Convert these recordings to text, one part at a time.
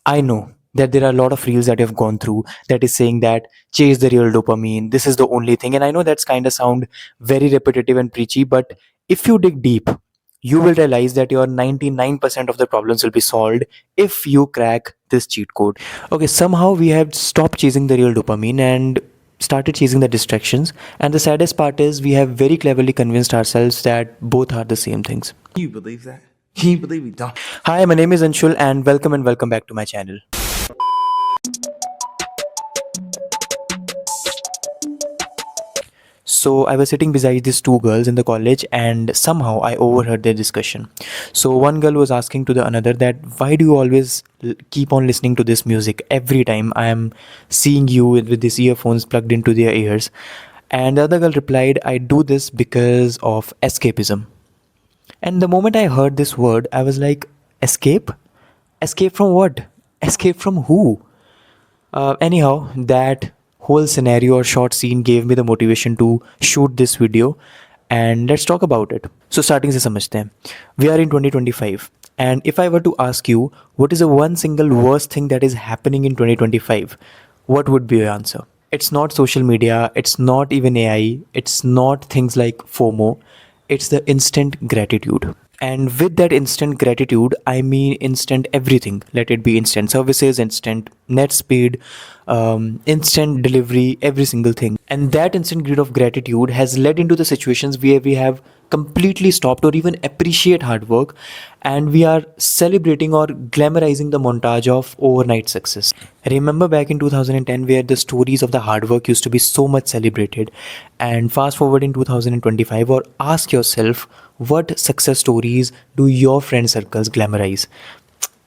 I know that there are a lot of reels that you've gone through that is saying that chase the real dopamine. This is the only thing. And I know that's kind of sound very repetitive and preachy, but if you dig deep, you will realize that your 99% of the problems will be solved if you crack this cheat code. Okay, somehow we have stopped chasing the real dopamine and started chasing the distractions. And the saddest part is we have very cleverly convinced ourselves that both are the same things. Can you believe that? Can you believe we don't? Hi, my name is Anshul and welcome back to my channel. So I was sitting beside these two girls in the college and somehow I overheard their discussion. So one girl was asking to the another that why do you always keep on listening to this music every time I am seeing you with these earphones plugged into their ears? And the other girl replied, I do this because of escapism. And the moment I heard this word, I was like, escape? Escape from what? Escape from who? Anyhow, that whole scenario or short scene gave me the motivation to shoot this video and let's talk about it. So starting से समझते हैं. We are in 2025 and if I were to ask you what is the one single worst thing that is happening in 2025, what would be your answer? It's not social media, it's not even AI, it's not things like FOMO, it's the instant gratitude. And with that instant gratitude, I mean instant everything. Let it be instant services, instant net speed, instant delivery, every single thing. And that instant greed of gratitude has led into the situations where we have completely stopped or even appreciate hard work and we are celebrating or glamorizing the montage of overnight success. Remember back in 2010 where the stories of the hard work used to be so much celebrated, and fast forward in 2025 or ask yourself what success stories do your friend circles glamorize?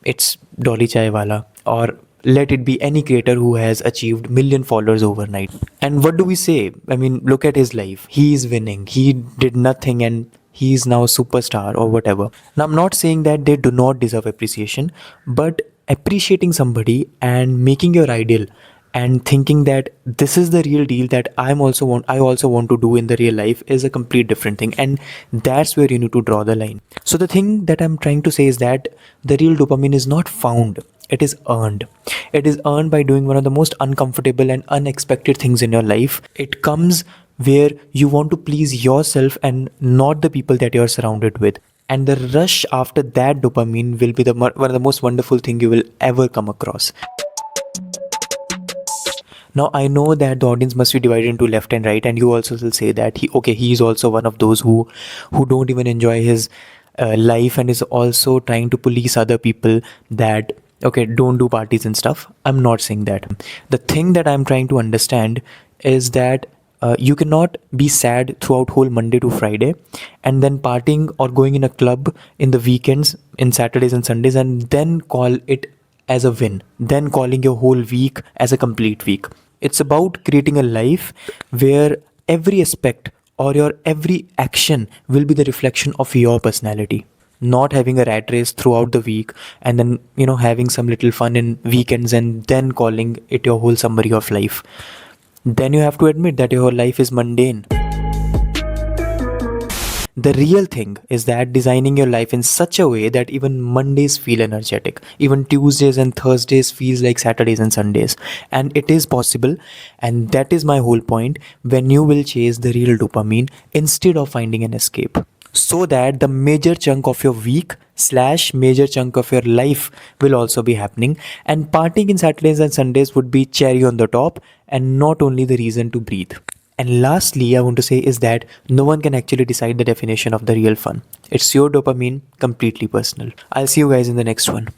It's Dolly Chaiwala or let it be any creator who has achieved million followers overnight. And what do we say? I mean, look at his life. He is winning. He did nothing and he is now a superstar or whatever. Now, I'm not saying that they do not deserve appreciation, but appreciating somebody and making your ideal and thinking that this is the real deal that I also want to do in the real life is a complete different thing, and that's where you need to draw the line. So the thing that I'm trying to say is that the real dopamine is not found, it is earned. It is earned by doing one of the most uncomfortable and unexpected things in your life. It comes where you want to please yourself and not the people that you're surrounded with, and the rush after that dopamine will be one of the most wonderful thing you will ever come across. Now I know that the audience must be divided into left and right, and you also will say that he is also one of those who don't even enjoy his life and is also trying to police other people that okay, don't do parties and stuff. I'm not saying that. The thing that I'm trying to understand is that you cannot be sad throughout whole Monday to Friday and then partying or going in a club in the weekends, in Saturdays and Sundays, and then call it as a win, then calling your whole week as a complete week. It's about creating a life where every aspect or your every action will be the reflection of your personality. Not having a rat race throughout the week and then, having some little fun in weekends and then calling it your whole summary of life. Then you have to admit that your life is mundane. The real thing is that designing your life in such a way that even Mondays feel energetic, even Tuesdays and Thursdays feels like Saturdays and Sundays. And it is possible, and that is my whole point, when you will chase the real dopamine instead of finding an escape. So that the major chunk of your week / major chunk of your life will also be happening, and partying in Saturdays and Sundays would be cherry on the top and not only the reason to breathe. And lastly, I want to say is that no one can actually decide the definition of the real fun. It's your dopamine, completely personal. I'll see you guys in the next one.